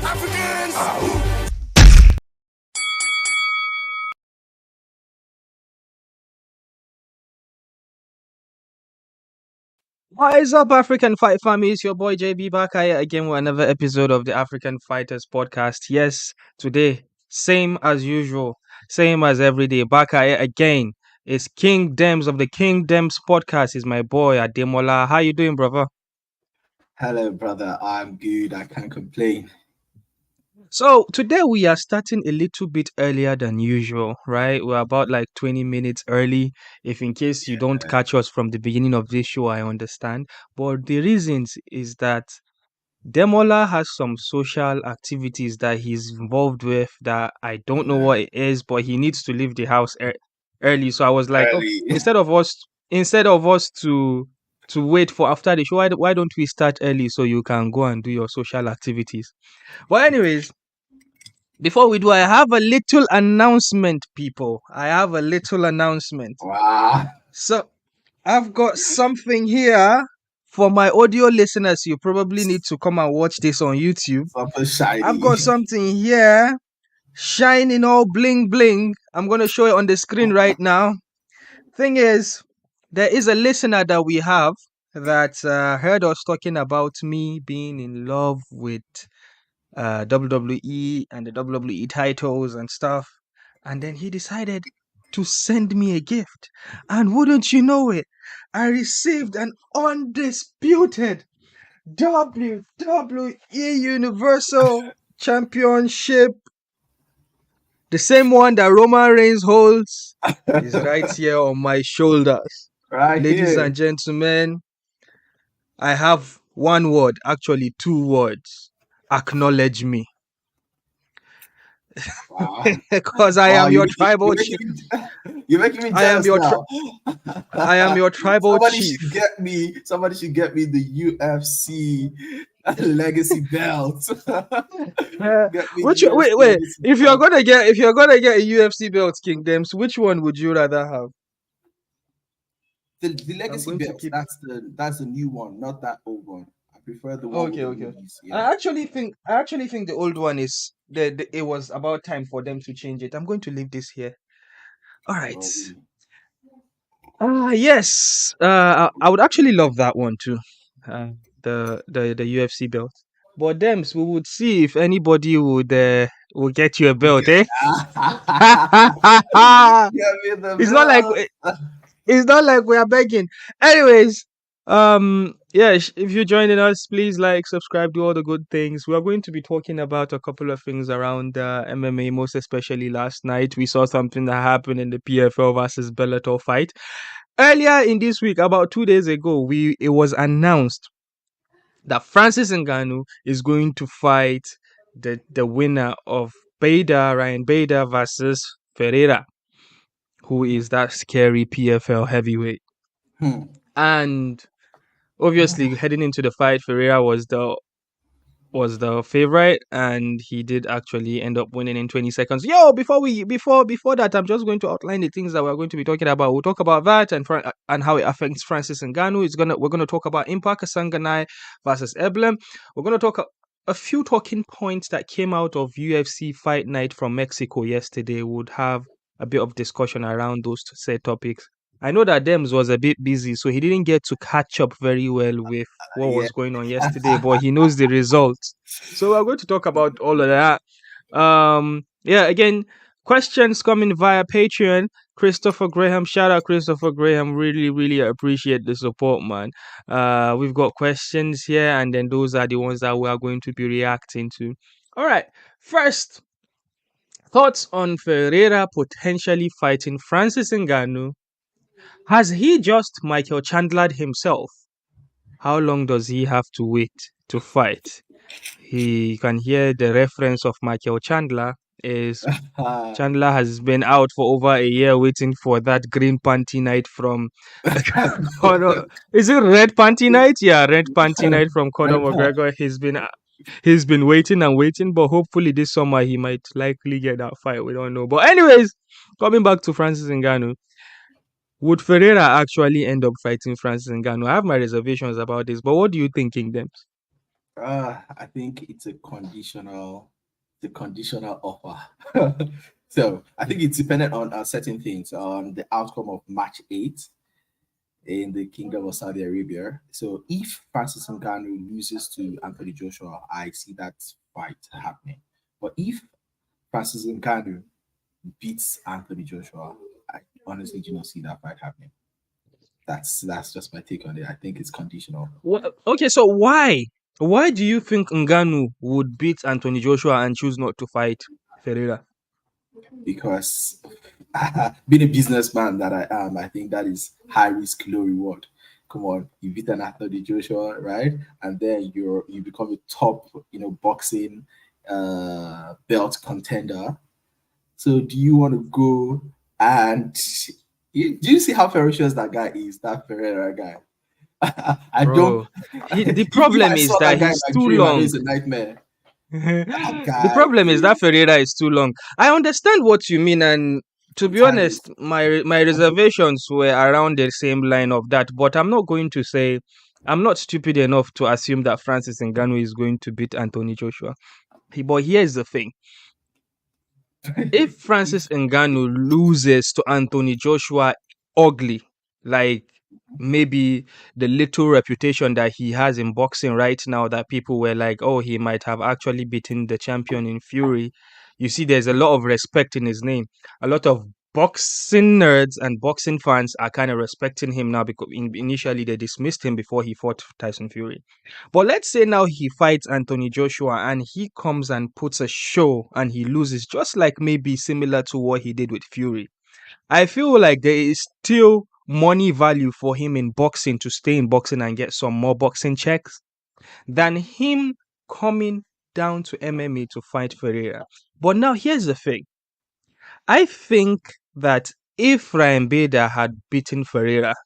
What is up, African Fight family? It's your boy JB back here again with another episode of the African Fighters Podcast. Yes, today, same as usual, same as every day, back here again. It's King Dems of the King Dems Podcast. Is my boy Ademola. How you doing, brother? Hello, brother. I'm good. I can't complain. So today we are starting a little bit earlier than usual, right? We're about like 20 minutes early. If in case you don't catch us from the beginning of this show, I understand. But the reasons is that Demola has some social activities that he's involved with that I don't know what it is, but he needs to leave the house early. So I was like, okay, Early. instead of us to wait for after the show, why don't we start early so you can go and do your social activities? But anyways, before we do, I have a little announcement, people. I have a little announcement. Wow. So I've got something here for my audio listeners. You probably need to come and watch this on YouTube. Something shiny. I've got something here, shining all bling bling. I'm going to show it on the screen right now. Thing is, there is a listener that we have that heard us talking about me being in love with WWE and the WWE titles and stuff. And then he decided to send me a gift. And wouldn't you know it, I received an undisputed WWE Universal Championship. The same one that Roman Reigns holds is right here on my shoulders. Right Ladies here. and gentlemen, I have one word, actually 2 words. Acknowledge me. Wow. Because I am your tribal chief. You're making me jealous. I am your tribal chief. Somebody should get me the UFC legacy belt. Wait. If you're gonna get a UFC belt, Kingdoms, which one would you rather have? The legacy belt. That's the new one, not that old one. I prefer the one. Okay. Yeah. I actually think the old one is it was about time for them to change it. I'm going to leave this here. All right. Yes. I would actually love that one too. The UFC belt. But Dems, we would see if anybody would get you a belt, eh? It's not like we are begging. Anyways, if you're joining us, please like, subscribe, do all the good things. We are going to be talking about a couple of things around MMA, most especially last night. We saw something that happened in the PFL versus Bellator fight. Earlier in this week, about 2 days ago, it was announced that Francis Ngannou is going to fight the winner of Ryan Bader versus Ferriera, who is that scary PFL heavyweight. And obviously, heading into the fight, Ferriera was the favorite, and he did actually end up winning in 20 seconds. Before that, I'm just going to outline the things that we're going to be talking about. We'll talk about that and how it affects Francis Ngannou. We're gonna talk about Impa Kasanganay versus Eblan. We're gonna talk a few talking points that came out of UFC Fight Night from Mexico yesterday. Would have a bit of discussion around those said topics. I know that Dems was a bit busy, so he didn't get to catch up very well with what was going on yesterday, but he knows the results. So we're going to talk about all of that. Again, questions coming via Patreon. Christopher Graham, shout out Christopher Graham. Really, really appreciate the support, man. We've got questions here, and then those are the ones that we are going to be reacting to. All right, first, thoughts on Ferriera potentially fighting Francis Ngannou. Has he just Michael Chandler himself? How long does he have to wait to fight? He can hear the reference of Michael Chandler is Chandler has been out for over a year waiting for that green panty night from Conor. Is it red panty night? Yeah, red panty night from Conor McGregor. He's been waiting and waiting, but hopefully this summer he might likely get that fight. We don't know. But anyways, coming back to Francis Ngannou. Would Ferriera actually end up fighting Francis Ngannou? I have my reservations about this, but what do you think, Kingdoms? I think it's a conditional offer. So I think it's dependent on certain things, on the outcome of match 8 in the Kingdom of Saudi Arabia. So if Francis Ngannou loses to Anthony Joshua, I see that fight happening. But if Francis Ngannou beats Anthony Joshua, I honestly do not see that fight happening. That's just my take on it. I think it's conditional Okay, so why do you think Ngannou would beat Anthony Joshua and choose not to fight Ferreira? because being a businessman that I am, I think that is high risk, low reward. Come on, you beat an Anthony Joshua, right? And then you become a top, boxing belt contender. So do you want to go and do you see how ferocious that guy is, that Ferreira guy? I don't. Bro, the If I problem is saw that that guy in he's my too dream, I know long. it's a nightmare. That The guy problem is that is Ferreira is too long. I understand what you mean, and to be sometimes honest, my reservations were around the same line of that. But I'm not going to say I'm not stupid enough to assume that Francis Ngannou is going to beat Anthony Joshua. But here's the thing: if Francis Ngannou loses to Anthony Joshua ugly, like maybe the little reputation that he has in boxing right now, that people were like, oh, he might have actually beaten the champion in Fury. You see, there's a lot of respect in his name. A lot of boxing nerds and boxing fans are kind of respecting him now because initially they dismissed him before he fought Tyson Fury. But let's say now he fights Anthony Joshua and he comes and puts a show and he loses, just like maybe similar to what he did with Fury. I feel like there is still money value for him in boxing to stay in boxing and get some more boxing checks than him coming down to MMA to fight Ferreira. But now here's the thing. I think that if Ryan Bader had beaten Ferreira,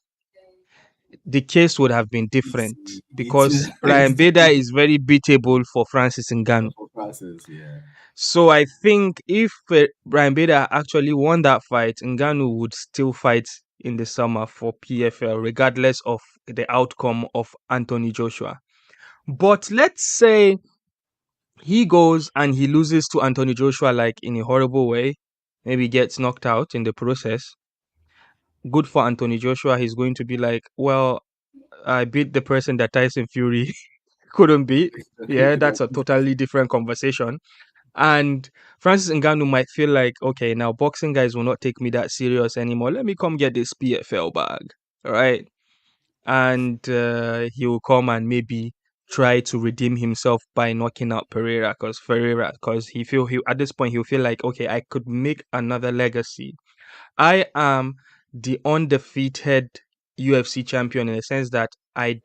the case would have been it's different it's because Ryan Bader it's is very beatable for Francis Ngannou. for process, yeah. So I think if Ryan Bader actually won that fight, Ngannou would still fight in the summer for PFL, regardless of the outcome of Anthony Joshua. But let's say he goes and he loses to Anthony Joshua like in a horrible way, maybe gets knocked out in the process. Good for Anthony Joshua. He's going to be like, well, I beat the person that Tyson Fury couldn't beat. Yeah, that's a totally different conversation. And Francis Ngannou might feel like, okay, now boxing guys will not take me that serious anymore. Let me come get this PFL bag, all right? And he will come and maybe try to redeem himself by knocking out Ferreira, because he at this point he'll feel like, okay, I could make another legacy. I am the undefeated UFC champion in the sense that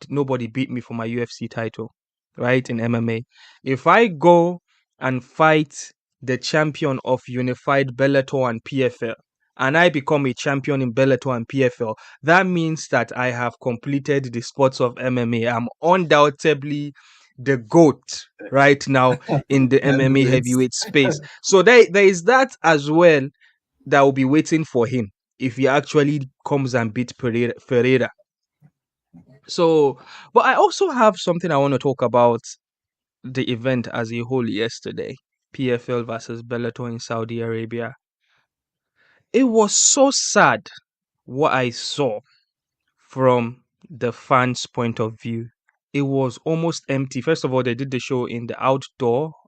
nobody beat me for my UFC title, right? In MMA. If I go and fight the champion of unified Bellator and PFL, and I become a champion in Bellator and PFL, that means that I have completed the sports of MMA. I'm undoubtedly the GOAT right now in the MMA Heavyweights. heavyweight space. So there is that as well that will be waiting for him if he actually comes and beats Ferreira. So, but I also have something I want to talk about the event as a whole yesterday. PFL versus Bellator in Saudi Arabia. It was so sad what I saw from the fans' point of view. It was almost empty. First of all, they did the show in the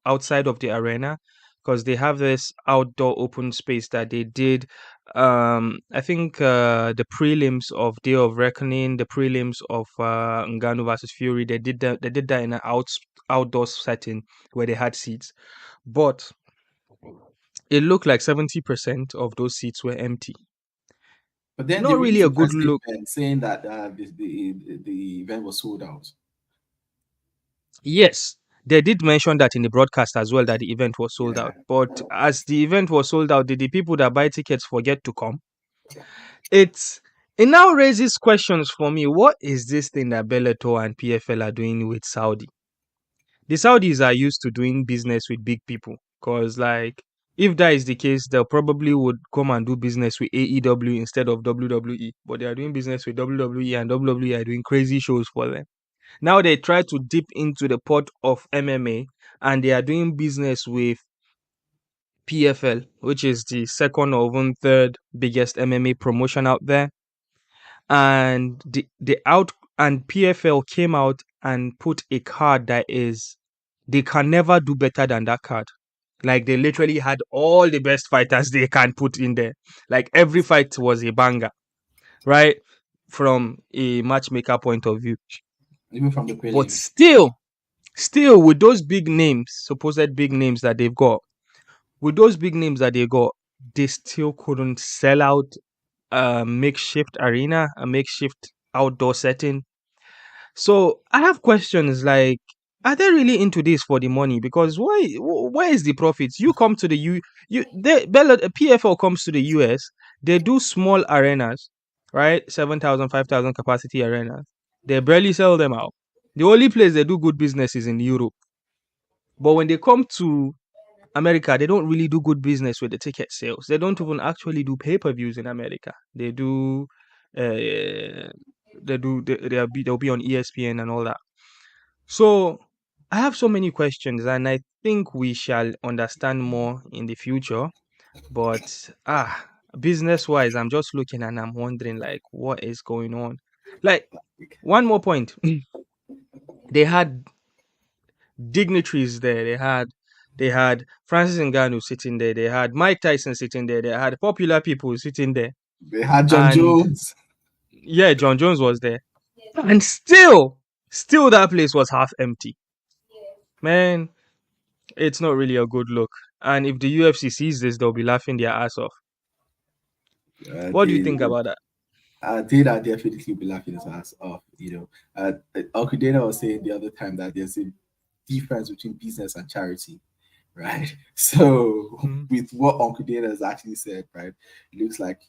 outside of the arena, because they have this outdoor open space that they did. I think the prelims of Day of Reckoning, the prelims of Ngannou versus Fury, they did that. They did that in an outdoor setting where they had seats, but it looked like 70% of those seats were empty. But then they Not really released a a good press look. statement saying that the event was sold out. Yes, they did mention that in the broadcast as well, that the event was sold Yeah. out. But as the event was sold out, did the people that buy tickets forget to come? It's it now raises questions for me. What is this thing that Bellator and PFL are doing with Saudi? The Saudis are used to doing business with big people, because like if that is the case, they'll probably would come and do business with AEW instead of WWE. But they are doing business with WWE, and WWE are doing crazy shows for them. Now they try to dip into the pot of MMA, and they are doing business with PFL, which is the second or even third biggest MMA promotion out there. And the out and PFL came out and put a card that is, they can never do better than that card. Like they literally had all the best fighters they can put in there. Like every fight was a banger, right? From a matchmaker point of view. Even from the But prelims. still with those big names, supposed big names that they've got, with those big names that they got, they still couldn't sell out a makeshift arena, a makeshift outdoor setting. So I have questions like, are they really into this for the money? Because where is the profits? You come to the PFL comes to the US, they do small arenas, right? 7,000, 5,000 capacity arenas. They barely sell them out. The only place they do good business is in Europe. But when they come to America, they don't really do good business with the ticket sales. They don't even actually do pay-per-views in America. They do, they'll be on ESPN and all that. So I have so many questions, and I think we shall understand more in the future. But business-wise, I'm just looking and I'm wondering like what is going on. Like one more point, they had dignitaries there. They had Francis Ngannou sitting there. They had Mike Tyson sitting there. They had popular people sitting there. They had John And Jones. yeah, John Jones was there. And still that place was half empty. Man, it's not really a good look. And if the UFC sees this, they'll be laughing their ass off. Uh, What do you they, think about that? they are definitely be laughing his ass off. Uncle Dana was saying the other time that there's a difference between business and charity, right? So Mhm. with what Uncle Dana has actually said, right, it looks like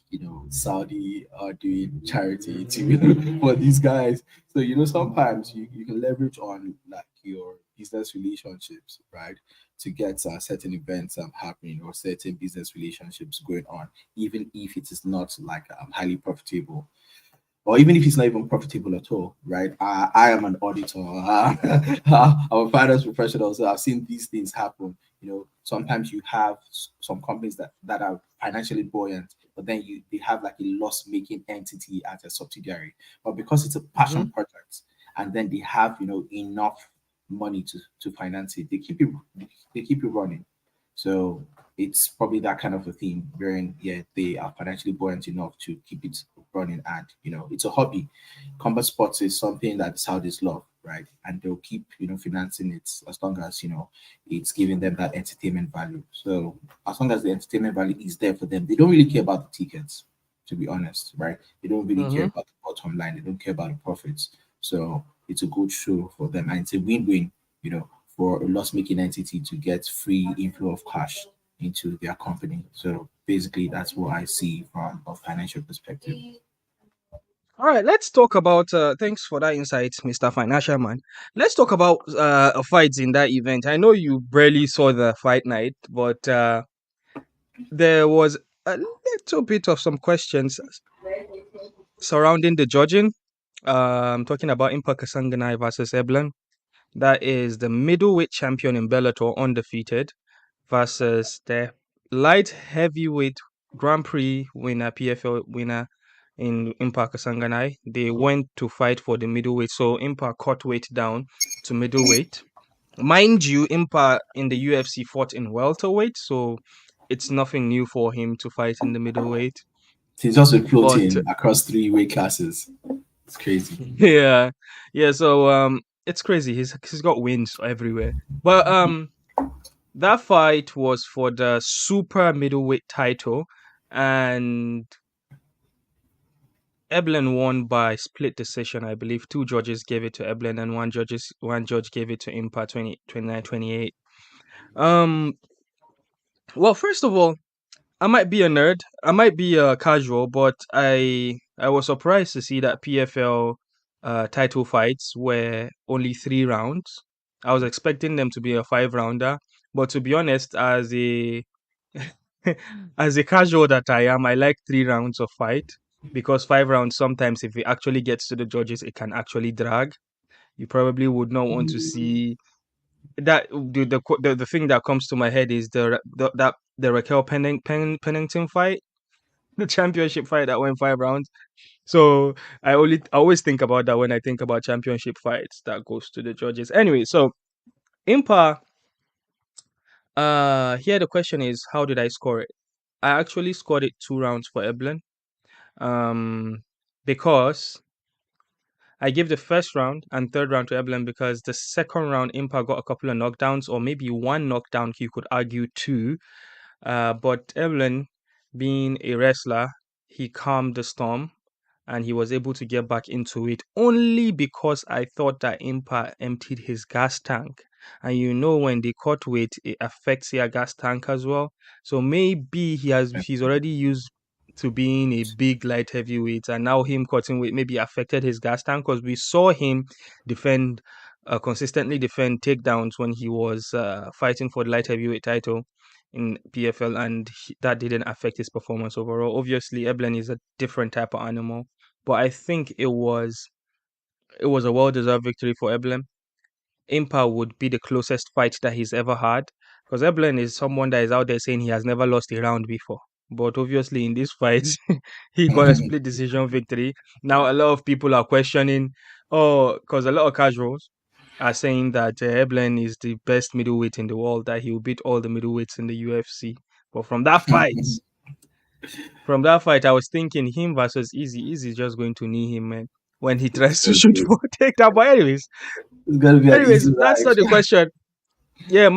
Saudi are doing charity to for these guys. So sometimes you can leverage on like your business relationships, right, to get certain events happening or certain business relationships going on, even if it is not like highly profitable or even if it's not even profitable at all, right? I am an auditor. I'm a finance professional, so I've seen these things happen. Sometimes you have some companies that are financially buoyant, but then they have like a loss-making entity as a subsidiary. But because it's a passion Mhm. project, and then they have enough money to finance it, they keep it running. So it's probably that kind of a thing wherein yeah they are financially buoyant enough to keep it running, and it's a hobby. Combat sports is something that Saudis love, right? And they'll keep financing it as long as it's giving them that entertainment value. So as long as the entertainment value is there for them, they don't really care about the tickets, to be honest, right? They don't really care Mhm. about the bottom line, they don't care about the profits. So it's a good show for them, and it's a win-win, for a loss-making entity to get free inflow of cash into their company. So basically, that's what I see from a financial perspective. All right, let's talk about. Thanks for that insight, Mr. Financial Man. Let's talk about fights in that event. I know you barely saw the fight night, but there was a little bit of some questions surrounding the judging. I'm talking about Impa Kasanganay versus Eblan. That is the middleweight champion in Bellator, undefeated, versus the light heavyweight Grand Prix winner, PFL winner in Impa Kasanganay. They went to fight for the middleweight, so Impa cut weight down to middleweight. Mind you, Impa in the UFC fought in welterweight, so it's nothing new for him to fight in the middleweight. He's just been But floating across three weight classes. It's crazy. yeah, yeah. So it's crazy. He's got wins everywhere. But that fight was for the super middleweight title, and Eblan won by split decision. I believe two judges gave it to Eblan, and one judge gave it to Impa 29-28. Um, well, first of all, I might be a nerd. I might be a casual, but I was surprised to see that PFL title fights were only 3 rounds. I was expecting them to be a 5 rounder, but to be honest, as a as a casual that I am, I like 3 rounds of fight because 5 rounds sometimes, if it actually gets to the judges, it can actually drag. You probably would not want to see that. The thing that comes to my head is the Raquel Pennington fight, the championship fight that went 5 rounds. So I always think about that when I think about championship fights that goes to the judges. Anyway, so Impa, here the question is, how did I score it? I actually scored it 2 rounds for Eblan. Um, because I gave the first round and third round to Eblan because the second round Impa got a couple of knockdowns, or maybe one knockdown, you could argue two. But Evelyn, being a wrestler, he calmed the storm and he was able to get back into it only because I thought that Impa emptied his gas tank. And you know, when they cut weight, it affects your gas tank as well. So maybe he's already used to being a big light heavyweight, and now him cutting weight maybe affected his gas tank, because we saw him defend consistently defend takedowns when he was fighting for the light heavyweight title in PFL, and that didn't affect his performance overall. Obviously, Eblen is a different type of animal, but I think it was a well deserved victory for Eblen. Impa would be the closest fight that he's ever had, because Eblen is someone that is out there saying he has never lost a round before. But obviously, in this fight, he got a split decision victory. Now, a lot of people are questioning, oh, because a lot of casuals are saying that Eblen is the best middleweight in the world, that he will beat all the middleweights in the UFC. But from that fight, I was thinking him versus Easy. Easy is just going to knee him, man, when he It's tries to gonna shoot be for a takedown. But it's gonna be an easy that's not the ride. question. Yeah,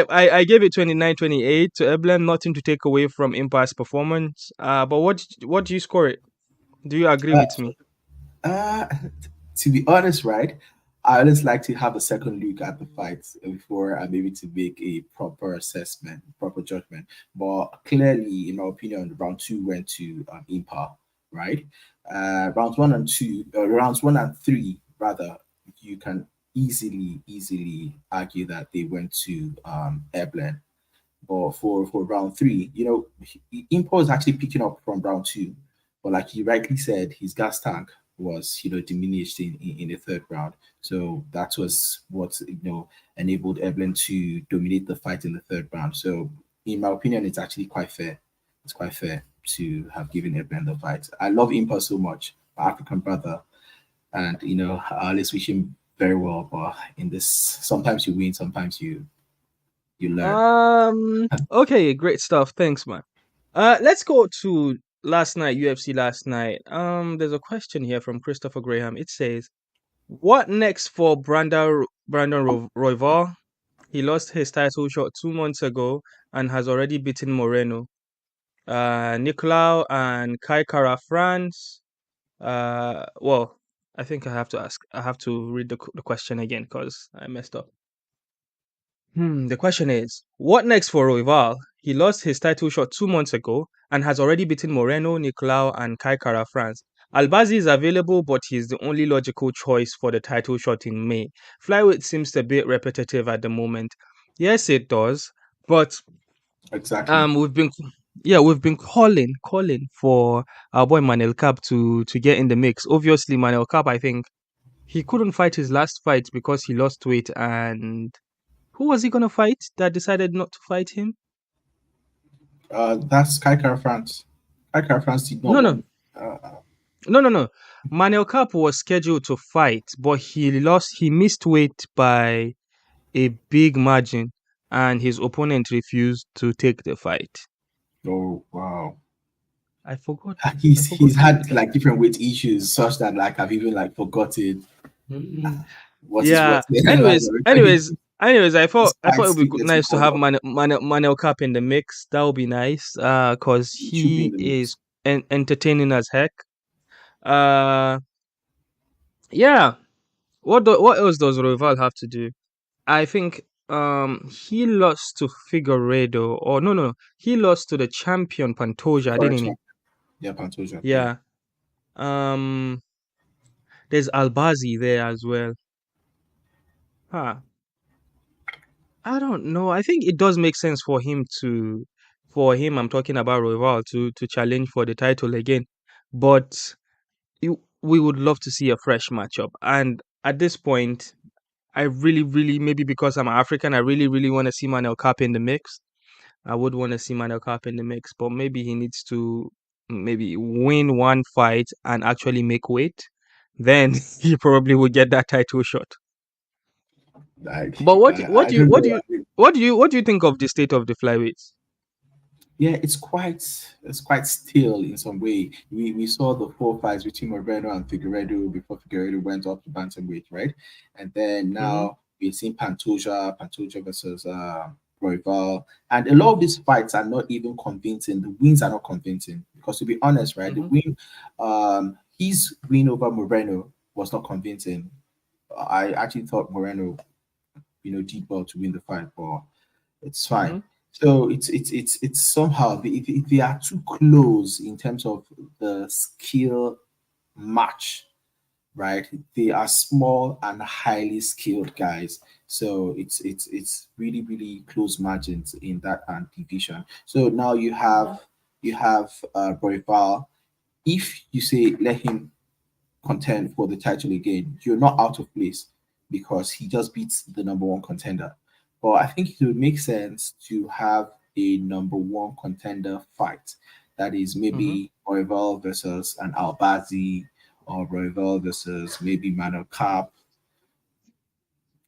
I gave it 29-28 to Eblen. Nothing to take away from Impa's performance. But what do you score it? Do you agree with me? Uh, to be honest, right, I always like to have a second look at the fights before I'm able to make a proper assessment, proper judgment. But clearly, in my opinion, round two went to Impa, right? Rounds one and three, rather, you can easily argue that they went to Eblen. But for round three, Impa is actually picking up from round two. But like you rightly said, his gas tank was diminished in the third round. So that was what enabled Evelyn to dominate the fight in the third round. So in my opinion, it's actually quite fair. It's quite fair to have given Evelyn the fight. I love Impa so much, my African brother, and I always wish him very well. But in this, sometimes you win, sometimes you learn. Okay, great stuff. Thanks, man. Let's go to last night, UFC last night. There's a question here from Christopher Graham. It says, "What next for Brandon Royval? He lost his title shot 2 months ago and has already beaten Moreno, Nicolau and Kara-France. Well, I think I have to ask. I have to read the question again because I messed up. The question is, what next for Royval? He lost his title shot 2 months ago and has already beaten Moreno, Nicolau, and Kara-France. Albazi is available, but he's the only logical choice for the title shot in May. Flyweight seems a bit repetitive at the moment. Yes, it does, but Exactly. we've been calling for our boy Manel Cap to get in the mix. Obviously, Manel Cap, I think he couldn't fight his last fight because he lost weight, and who was he gonna fight that decided not to fight him? That's Kara-France. Kara-France did not No, no, want. Uh, no, no, no. Manel Cap was scheduled to fight, but he missed weight by a big margin, and his opponent refused to take the fight. oh wow. I forgot. I He's forgot who had that. like different weight issues, such that like I've even like forgotten Mhm. what is Yeah. what. Anyways, anyways, anyways, I He's thought I quite thought it would be sweetness in nice to have color. Manel Cap in the mix. That would be nice. Cause He should be in he the is mix. entertaining as heck. Uh, yeah. What else does Royval have to do? I think he lost to Figueredo, or no, he lost to the champion Pantoja, Correct. didn't he? Yeah, Pantoja. Yeah. Yeah. Um, there's Albazi there as well. Huh. I don't know. I think it does make sense for him. I'm talking about Royval to challenge for the title again, but we would love to see a fresh matchup. And at this point, I really, really, maybe because I'm African, I really, really want to see Manel Kape in the mix. I would want to see Manel Kape in the mix, but maybe he needs to maybe win one fight and actually make weight. Then he probably would get that title shot. Like But I don't know. what do you think of the state of the flyweights? Yeah, it's quite still in some way. We saw the four fights between Moreno and Figueredo before Figueredo went up to bantamweight, right? And then Mm-hmm. now we've seen Pantoja versus Royval, and a lot of these fights are not even convincing. The wins are not convincing because, to be honest, right, the Mm-hmm. win, his win over Moreno was not convincing. I actually thought Moreno, did well to win the fight, but it's Mm-hmm. fine. So it's somehow they are too close in terms of the skill match, right? They are small and highly skilled guys. So it's really really close margins in that division. So now you have Royval. If you say let him contend for the title again, you're not out of place because he just beats the number one contender. But I think it would make sense to have a number one contender fight. That is Mm-hmm. maybe Royval versus an Albazi or Royval versus maybe Manuel Cap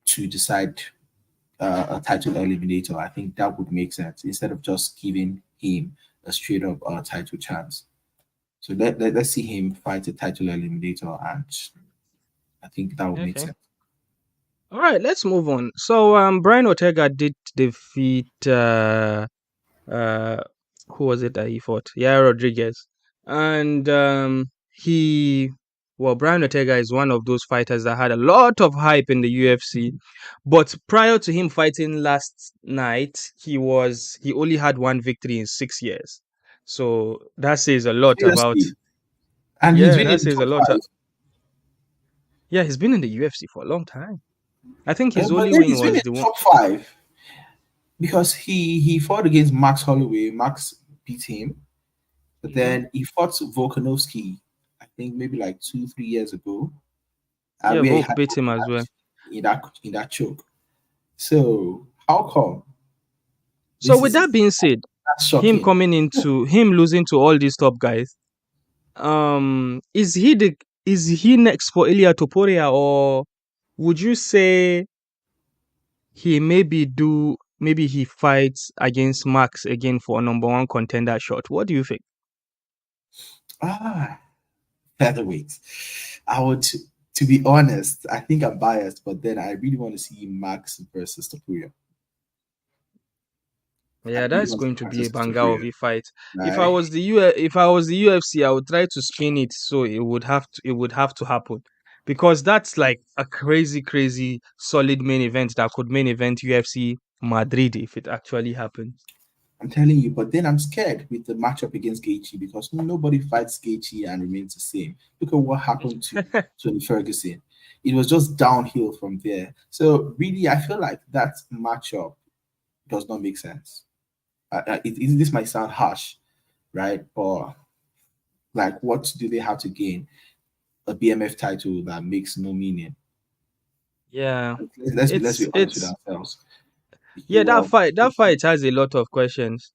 to decide a title eliminator. I think that would make sense instead of just giving him a straight up title chance. So let's see him fight a title eliminator, and I think that would make Okay. sense. All right, let's move on. So Brian Ortega did defeat uh who was it that he fought? Yeah, Rodriguez. And he well, Brian Ortega is one of those fighters that had a lot of hype in the UFC. But prior to him fighting last night, he only had one victory in 6 years. So that says a lot about Seriously. And he's yeah, been in that the says a top lot. five. Yeah, he's been in the UFC for a long time. I think his But only then win he's been in was the the one. top five because he fought against Max Holloway. Max beat him. But Mhm. then he fought Volkanovski, I think maybe like 2, 3 years ago, Yeah, where he Volk had beat him broken as well. out in that choke. So how come So this with is that being said, that's him shocking? coming into him losing to all these top guys, is he next for Ilya Topuria, or would you say he maybe he fights against Max again for a number one contender shot? What do you think? Ah, featherweight. I would, to be honest, I think I'm biased, but then I really want to see Max versus Topuria. I Yeah, really that's want to see going to Max be a versus banger of Topuria. a fight. Right? If I was the UFC, I would try to spin it so it would have to happen. Because that's like a crazy, crazy solid main event that could main event UFC Madrid if it actually happens. I'm telling you, but then I'm scared with the matchup against Gaethje because nobody fights Gaethje and remains the same. Look at what happened to Tony Ferguson. It was just downhill from there. So really, I feel like that matchup does not make sense. This might sound harsh, right? But like, what do they have to gain? A BMF title that makes no meaning. Yeah. Let's be honest with It's ourselves. yeah, You are. that fight has a lot of questions.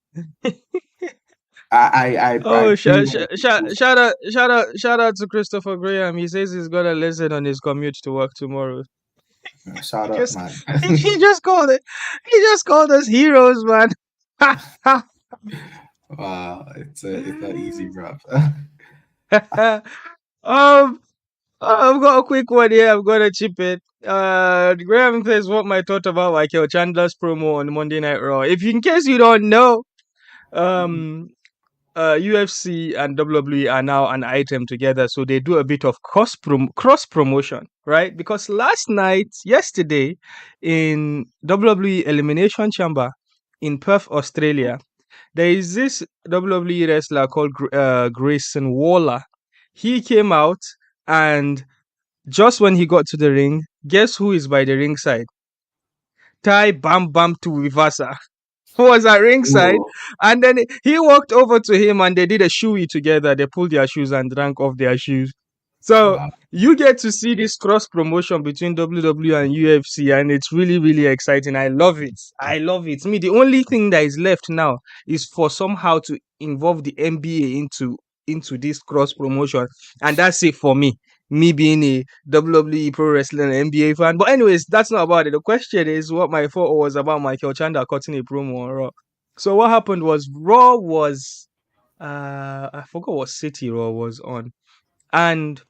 I Oh, really want to see this. shout out to Christopher Graham. He says he's gonna listen on his commute to work tomorrow. Shout He out, just man. he just called it. He just called us heroes, man. Wow, it's not easy, bro. um, I've got a quick one here. I'm gonna chip it. Graham says what my thought about Michael Chandler's promo on Monday Night Raw. If in case you don't know, um, UFC and WWE are now an item together, so they do a bit of cross promotion, right? Because yesterday, in WWE Elimination Chamber in Perth, Australia, there is this WWE wrestler called Grayson Waller. He came out, and just when he got to the ring, guess who is by the ringside? Ty Bam Bam Tuivasa was at ringside, Whoa. and then he walked over to him, and they did a shoey together. They pulled their shoes and drank off their shoes. So Wow. you get to see this cross promotion between WWE and UFC, and it's really, really exciting. I love it. I love it. Me, the only thing that is left now is for somehow to involve the NBA into this cross promotion, and that's it for me. Me being a WWE Pro Wrestling and NBA fan. But anyways, that's not about it. The question is what my thought was about Michael Chandler cutting a promo on Raw. So what happened was Raw was I forgot what city Raw was on. And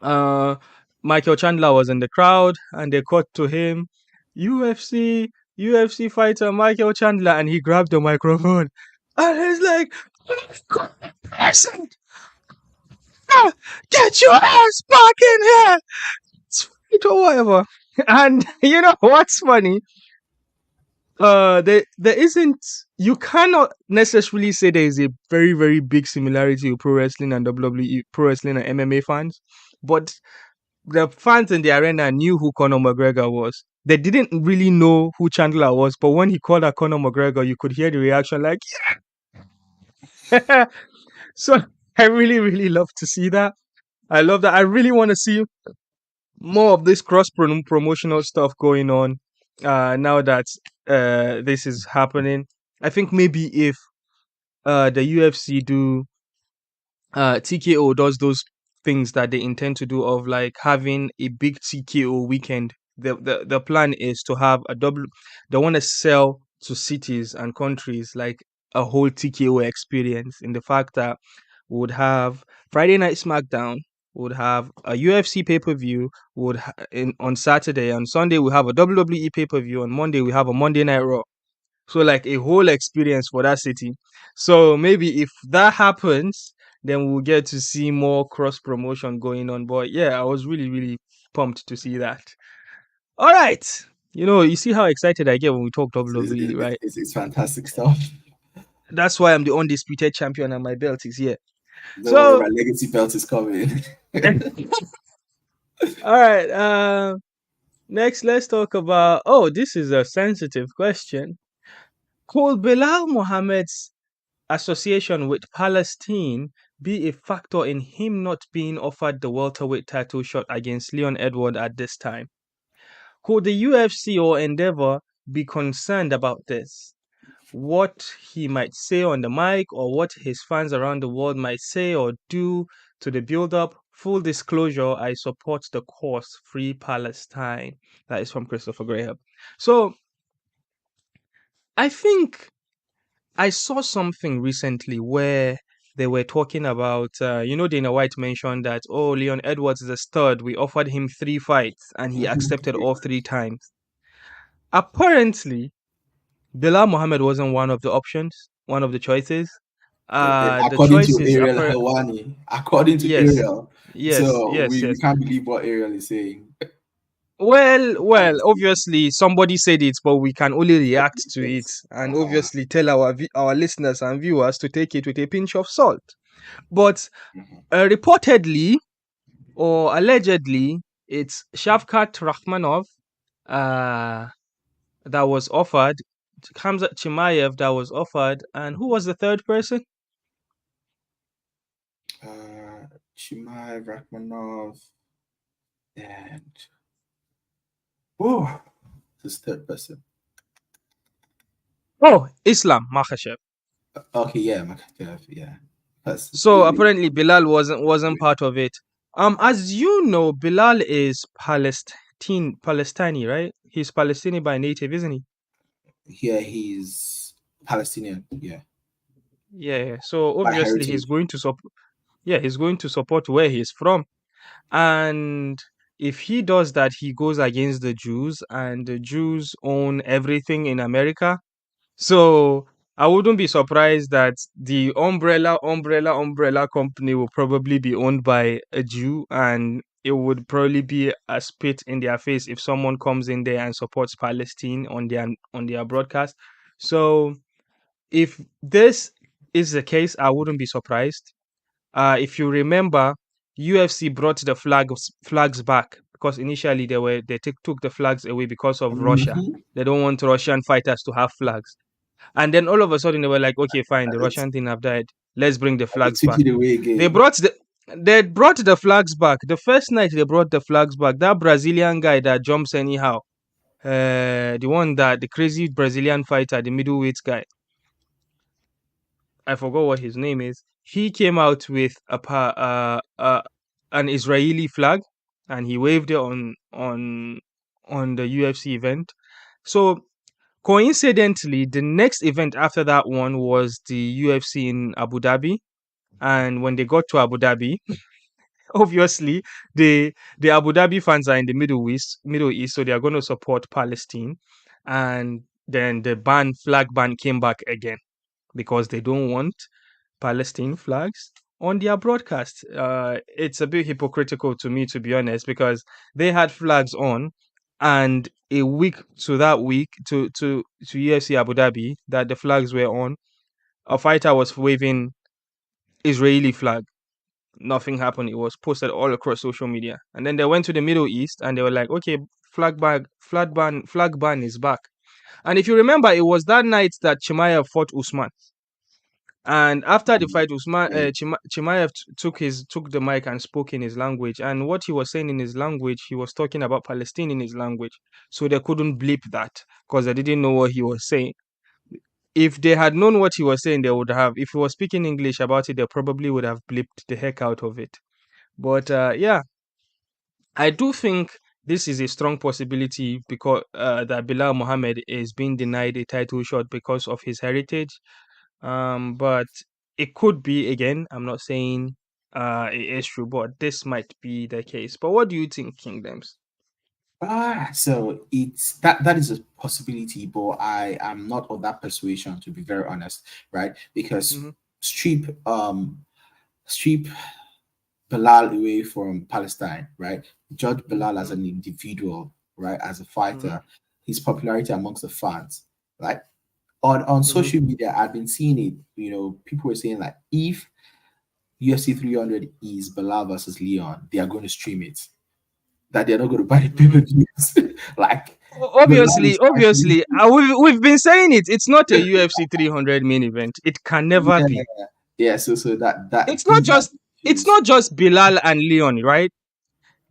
uh, Michael Chandler was in the crowd, and they cut to him, UFC fighter Michael Chandler, and he grabbed the microphone, and he's like, "Person, get your ass back in here!" Or whatever. And you know what's funny? There isn't. You cannot necessarily say there is a very very big similarity with pro wrestling and WWE, pro wrestling and MMA fans, but the fans in the arena knew who Conor McGregor was. They didn't really know who Chandler was, but when he called out Conor McGregor, you could hear the reaction like, yeah. So I really, really love to see that. I love that. I really want to see more of this promotional stuff going on now that this is happening. I think maybe if the UFC do TKO does those things that they intend to do of like having a big TKO weekend. The plan is to have a double. They want to sell to cities and countries like a whole TKO experience. In the fact that we would have Friday Night SmackDown, would have a UFC pay per view, on Saturday, on Sunday we have a WWE pay per view, on Monday we have a Monday Night Raw. So like a whole experience for that city. So maybe if that happens, then we'll get to see more cross promotion going on. But yeah, I was really, really pumped to see that. All right. You see how excited I get when we talk WWE, right? It's fantastic stuff. That's why I'm the undisputed champion and my belt is here. Don't worry, So, my legacy belt is coming. all right. Next, let's talk about. Oh, this is a sensitive question. Could Bilal Mohammed's association with Palestine be a factor in him not being offered the welterweight title shot against Leon Edward at this time? Could the UFC or Endeavor be concerned about this? What he might say on the mic or what his fans around the world might say or do to the build up? Full disclosure, I support the cause Free Palestine. That is from Christopher Graham. So I think I saw something recently where they were talking about, Dana White mentioned that, oh, Leon Edwards is a stud. We offered him 3 fights and he accepted all 3 times. Apparently, Bilal Muhammad wasn't one of the options, one of the choices. The According to choices, Ariel Hawani, according to yes, Ariel. yes, So yes, we yes. can't believe what Ariel is saying. Well, obviously somebody said it, but we can only react to it and Uh-huh. obviously tell our listeners and viewers to take it with a pinch of salt. But Mhm. reportedly or allegedly, it's Shavkat Rakhmanov uh, that was offered, Khamzat Chimaev that was offered, and who was the third person? Chimay, Rachmanov, and oh, this third person. Oh, Islam Makhachev. Okay, yeah, Makachev, yeah. That's So apparently Bilal wasn't part of it. As you know, Bilal is Palestinian, right? He's Palestinian by native, isn't he? yeah, he's Palestinian, yeah, Yeah. So by obviously heritage. he's going to support. Yeah, he's going to support where he's from. And if he does that, he goes against the Jews, and the Jews own everything in America. So I wouldn't be surprised that the umbrella company will probably be owned by a Jew, and it would probably be a spit in their face if someone comes in there and supports Palestine on their broadcast. So if this is the case, I wouldn't be surprised. If you remember, UFC brought the flags back because initially took the flags away because of Russia. Mm-hmm. They don't want Russian fighters to have flags. And then all of a sudden they were like, okay, fine, the It's Russian thing have died. Let's bring the they flags took back. it away They again. brought the They brought the flags back. The first night they brought the flags back. That Brazilian guy that jumps anyhow, the one that the crazy Brazilian fighter, the middleweight guy, I forgot what his name is. He came out with an Israeli flag, and he waved it on the UFC event. So coincidentally, the next event after that one was the UFC in Abu Dhabi. And when they got to Abu Dhabi, obviously the Abu Dhabi fans are in the Middle East, so they are going to support Palestine. And then the flag ban came back again because they don't want Palestine flags on their broadcast. It's a bit hypocritical to me, to be honest, because they had flags on, and a week to that week to UFC Abu Dhabi that the flags were on, a fighter was waving Israeli flag. Nothing happened. It was posted all across social media, and then they went to the Middle East and they were like, "Okay, flag ban is back." And if you remember, it was that night that Chimaev fought Usman. And after the fight, Yeah. Chimaev took the mic and spoke in his language. And what he was saying in his language, he was talking about Palestine in his language. So they couldn't bleep that because they didn't know what he was saying. If they had known what he was saying, they would have. If he was speaking English about it, they probably would have bleeped the heck out of it. But yeah, I do think this is a strong possibility because that Bilal Mohammed is being denied a title shot because of his heritage. But it could be again. I'm not saying it is true, but this might be the case. But what do you think, Kingdoms? So it's that is a possibility, but I am not of that persuasion, to be very honest, right? Because Mm-hmm, strip strip Bilal away from Palestine, right? Judge Bilal as mm-hmm, an individual, right? As a mm-hmm, fighter, his popularity amongst the fans, right? On mm-hmm, social media, I've been seeing it. People were saying like, if UFC 300 is Bilal versus Leon, they are going to stream it. That they're not going to buy the pay per mm-hmm. views. Like Bilal is fighting. Obviously, we've been saying it. It's not a UFC 300 main event. It can never Yeah, be. yeah. So that It's not these are just the issues. Bilal and Leon, right?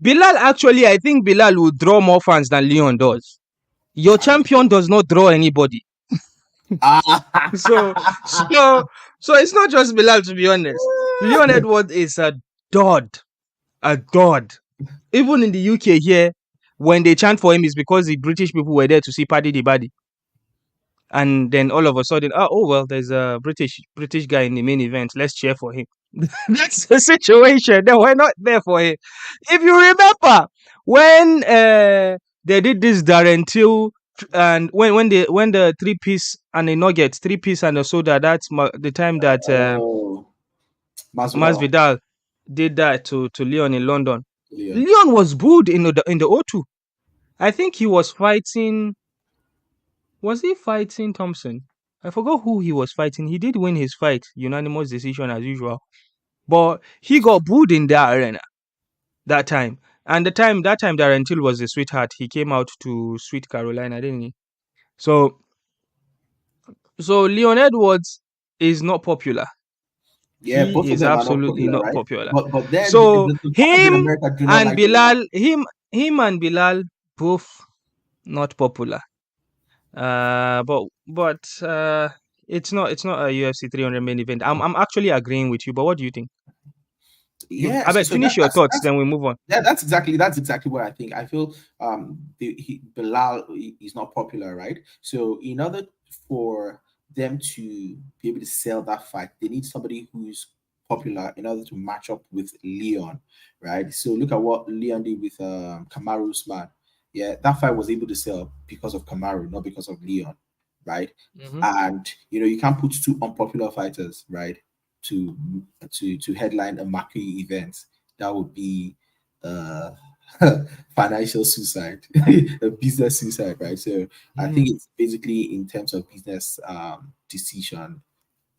Bilal actually, I think Bilal will draw more fans than Leon does. Your I don't champion does not draw anybody. So know. so so it's not just Bilal, to be honest. Leon Edwards is dud, a god. Even in the UK here, when they chant for him, it's because the British people were there to see Paddy the Baddy. And then all of a sudden, oh well, there's a British guy in the main event. Let's cheer for him. That's the situation. They were not there for him. If you remember when they did this Darren Till, and when the three piece and the nuggets, three piece and the soda, that's the time that Oh, Masvidal. Masvidal did that to Leon in London. Yeah. Leon was booed in the O2. I think he was fighting. Was he fighting Thompson? I forgot who he was fighting. He did win his fight, unanimous decision as usual. But he got booed in that arena that time. And that time Darren Till was a sweetheart. He came out to Sweet Carolina, didn't he? So Leon Edwards is not popular. Yeah, He both of is them are not absolutely popular, not right? popular. But then So the fans in America do not like Bilal. him and Bilal both not popular. But it's not a UFC 300 main event. I'm actually agreeing with you. But what do you think? I Yes, bet so finish your thoughts, then we move on. that's exactly what I think. I feel Bilal is not popular, right? So in order for them to be able to sell that fight, they need somebody who's popular in order to match up with Leon, right? So look at what Leon did with Kamaru Usman. Yeah, that fight was able to sell because of Kamaru, not because of Leon, right? Mm-hmm. And you can't put two unpopular fighters, right, to to headline a marquee event. That would be uh financial suicide, a business suicide, right? So I think it's basically in terms of business decision.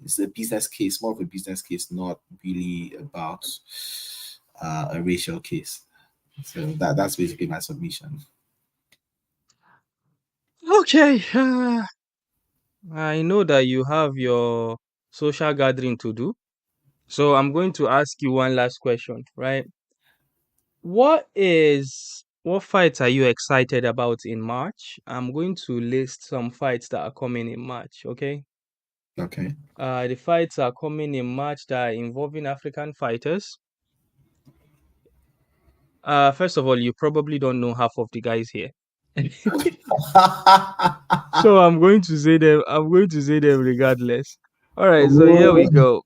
It's a business case, more of a business case, not really about a racial case. So that's basically my submission. Okay. I know that you have your social gathering to do. So I'm going to ask you one last question, right? What fights are you excited about in March? I'm going to list some fights that are coming in March, okay? Okay. The fights are coming in March that are involving African fighters. First of all, you probably don't know half of the guys here. So I'm going to say them. I'm going to say them regardless. All right. So here we go.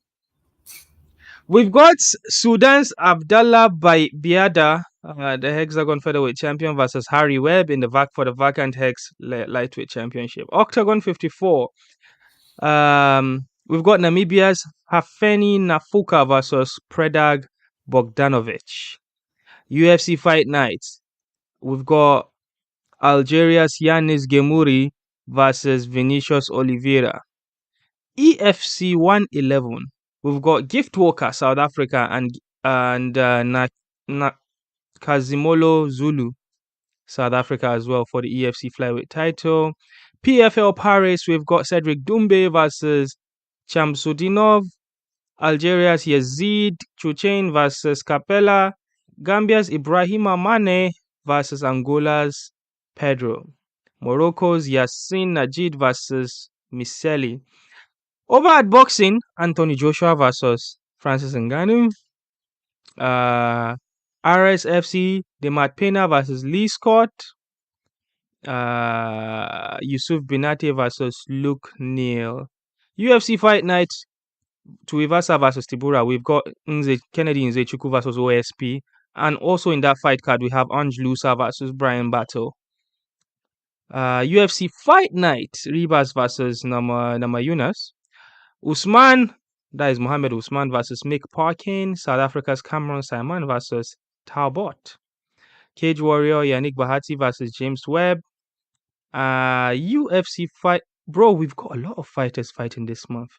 We've got Sudan's Abdallah Biada, the Hexagon Featherweight Champion, versus Harry Webb in the for the vacant Lightweight Championship. Octagon 54. We've got Namibia's Hafeni Nafuka versus Predrag Bogdanovic. UFC Fight Night. We've got Algeria's Yanis Gemuri versus Vinicius Oliveira. EFC 111. We've got Gift Walker, South Africa, and Kazimolo Zulu, South Africa as well for the EFC flyweight title. PFL Paris, we've got Cedric Doumbé versus Chamsudinov. Algeria's Yazid Chuchain versus Capella. Gambia's Ibrahima Mane versus Angola's Pedro. Morocco's Yassin Najid versus Miseli. Over at boxing, Anthony Joshua versus Francis Ngannou. RSFC, Demat Pena versus Lee Scott. Yusuf Binati versus Luke Neal. UFC Fight Night, Tuivasa versus Tibura. We've got Kennedy Nzechukwu versus OSP. And also in that fight card, we have Ange Lusa versus Brian Battle. UFC Fight Night, Ribas versus Nama Yunus. Usman, that is Mohammed Usman versus Mick Parkin. South Africa's Cameron Simon versus Talbot. Cage Warrior, Yannick Bahati versus James Webb. UFC fight. Bro, we've got a lot of fighters fighting this month,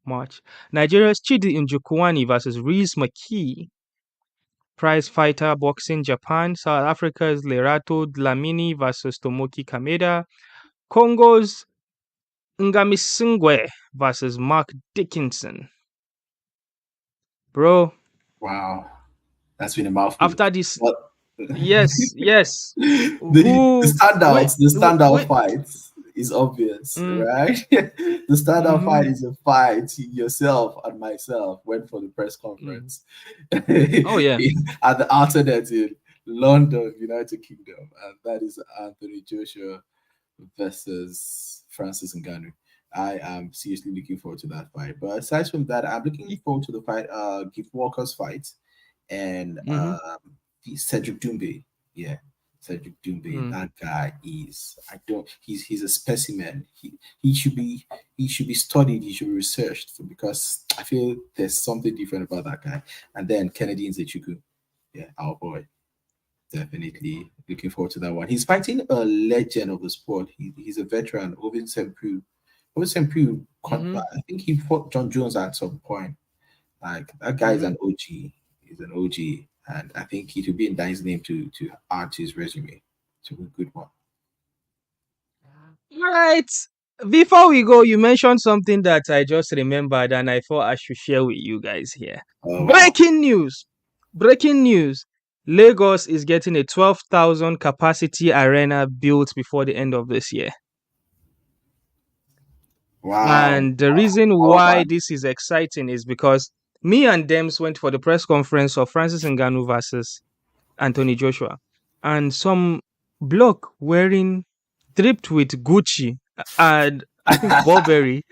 March. Nigeria's Chidi Njokuani versus Reese McKee. Prize Fighter Boxing Japan. South Africa's Lerato Dlamini versus Tomoki Kameda. Congo's Ngamisingwe versus Mark Dickinson. Bro. Wow. That's been a mouthful. After this, But yes. the standout Wait. fight is obvious, Mm, right? The standout fight mm-hmm, is a fight. Yourself and myself went for the press mm. conference Oh, yeah. at the Alternate in London, United Kingdom, and that is Anthony Joshua versus Francis Ngannou. I am seriously looking forward to that fight. But aside from that, I'm looking forward to the fight, Gift Walker's fight, and Mm-hmm, Cedric Doumbé. Yeah, Cedric Doumbé. mm. That guy is. I don't. He's a specimen. He should be. He should be studied. He should be researched because I feel there's something different about that guy. And then Kennedy Nzechukwu. Yeah, our boy. Definitely looking forward to that one. He's fighting a legend of the sport. He's a veteran. Ovin Sempu. Ovin Sempu. Mm-hmm, I think he fought John Jones at some point. Like that guy is mm-hmm. an OG. He's an OG, and I think it would be in Dan's name to add to his resume. To a good one. All right. Before we go, you mentioned something that I just remembered and I thought I should share with you guys here. Oh wow! Breaking news. Breaking news. Lagos is getting a 12,000 capacity arena built before the end of this year. Wow! And the reason Oh why man! this is exciting is because me and Dems went for the press conference of Francis Ngannou versus Anthony Joshua. And some bloke wearing dripped with Gucci and I think Burberry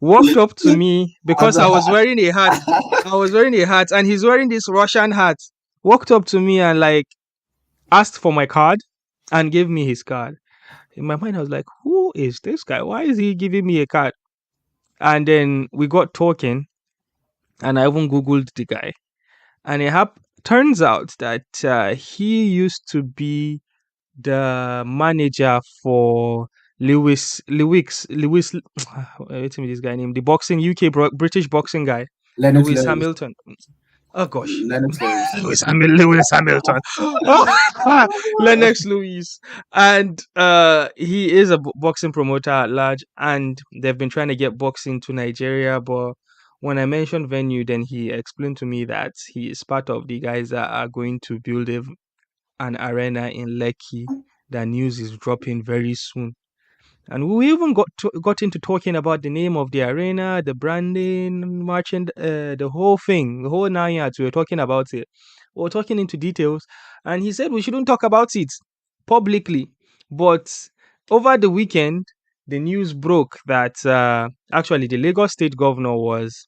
walked up to me And because I was wearing a hat. I was wearing a hat and he's wearing this Russian hat. Walked up to me and like asked for my card and gave me his card. In my mind, I was like, who is this guy? Why is he giving me a card? And then we got talking and I even Googled the guy. And turns out that he used to be the manager for Lewis, wait a minute, this guy name, the boxing British boxing guy, Lennox Lewis Lewis. Hamilton. Oh gosh, Lennox Lewis. Lewis Hamilton. Oh, Lennox Lewis, and he is a boxing promoter at large, and they've been trying to get boxing to Nigeria, but when I mentioned venue, then he explained to me that he is part of the guys that are going to build an arena in Lekki. The news is dropping very soon. And we even got into talking about the name of the arena, the branding, merchant, the whole thing, the whole 9 yards. We were talking about it. We were talking into details, and he said we shouldn't talk about it publicly. But over the weekend, the news broke that actually the Lagos State Governor was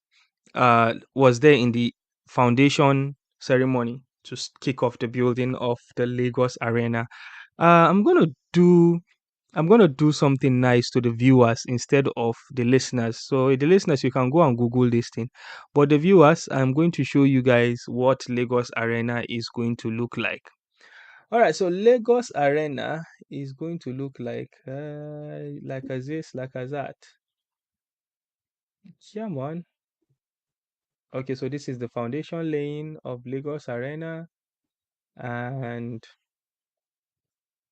there in the foundation ceremony to kick off the building of the Lagos Arena. Uh, I'm gonna do I'm gonna do something nice to the viewers instead of the listeners. So the listeners, you can go and Google this thing, but the viewers, I'm going to show you guys what Lagos Arena is going to look like. All right, so Lagos Arena is going to look like as this, like as that. Yeah, man. Okay, so this is the foundation lane of Lagos Arena, and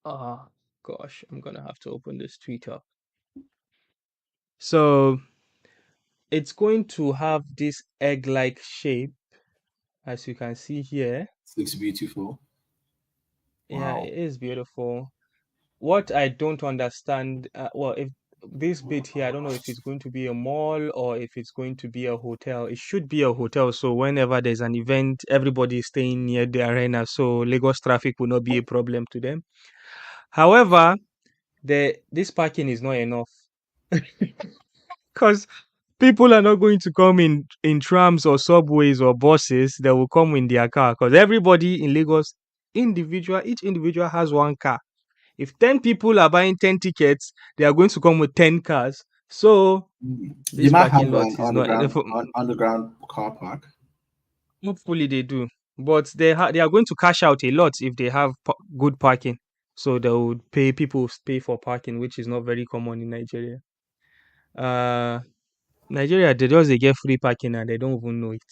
oh gosh, I'm gonna have to open this tweet up. So it's going to have this egg-like shape, as you can see here. It looks beautiful. Yeah, Wow. it is beautiful. What I don't understand, well, if this bit here, I don't know if it's going to be a mall or if it's going to be a hotel. It should be a hotel, so whenever there's an event, everybody is staying near the arena, so Lagos traffic will not be a problem to them. However, this parking is not enough because people are not going to come in trams or subways or buses. They will come in their car because everybody in Lagos, each individual has one car. If 10 people are buying 10 tickets, they are going to come with 10 cars. So They this might parking have lot an is not enough. underground car park. Hopefully they do, but they are going to cash out a lot if they have good parking. So they would pay for parking, which is not very common in Nigeria. Uh, Nigeria, they get free parking and they don't even know it.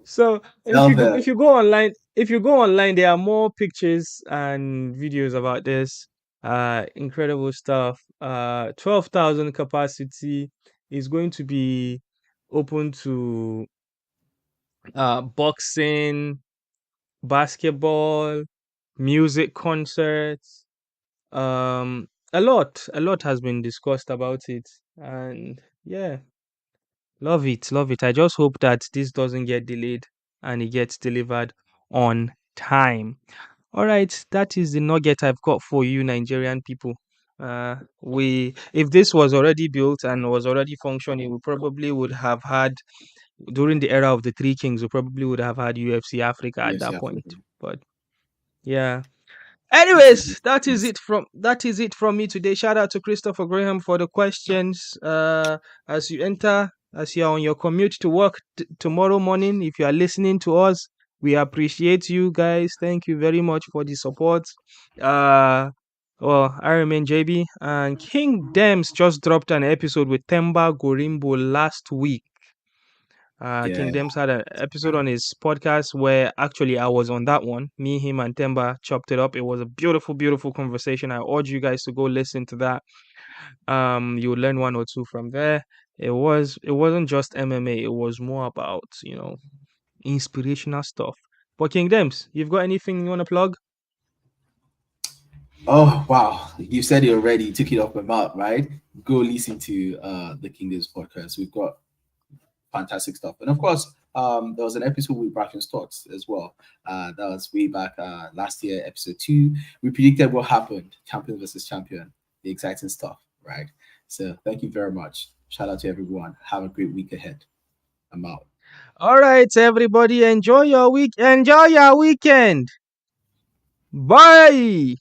So Tell them. if you go online, there are more pictures and videos about this. Incredible stuff. 12,000 capacity is going to be open to boxing, basketball, music concerts. A lot has been discussed about it, and yeah, love it, love it. I just hope that this doesn't get delayed and it gets delivered on time. All right, that is the nugget I've got for you, Nigerian people. We if this was already built and was already functioning, we probably would have had during the era of the Three Kings. We probably would have had UFC Africa at Yes, that yeah, point. African. But yeah, This is anyways, yes. that is it from me today. Shout out to Christopher Graham for the questions. As you are on your commute to work tomorrow morning, if you are listening to us, we appreciate you guys. Thank you very much for the support. Uh well, I remain JB, and King Dems just dropped an episode with Temba Gorimbo last week. Yeah. King Dems had an episode on his podcast where actually I was on that one. Me, him, and Temba chopped it up. It was a beautiful, beautiful conversation. I urge you guys to go listen to that. You'll learn one or two from there. It wasn't just MMA. It was more about inspirational stuff. But King Dems, you've got anything you want to plug? Oh wow, you said it already. You took it off my mouth, right? Go listen to the Kingdoms podcast. We've got fantastic stuff, and of course, there was an episode with Bracken Stocks as well. That was way back last year, episode 2. We predicted what happened, champion versus champion, the exciting stuff, right? So thank you very much. Shout out to everyone. Have a great week ahead. I'm out. All right, everybody, enjoy your weekend. Bye.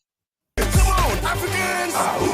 Come on, Africans!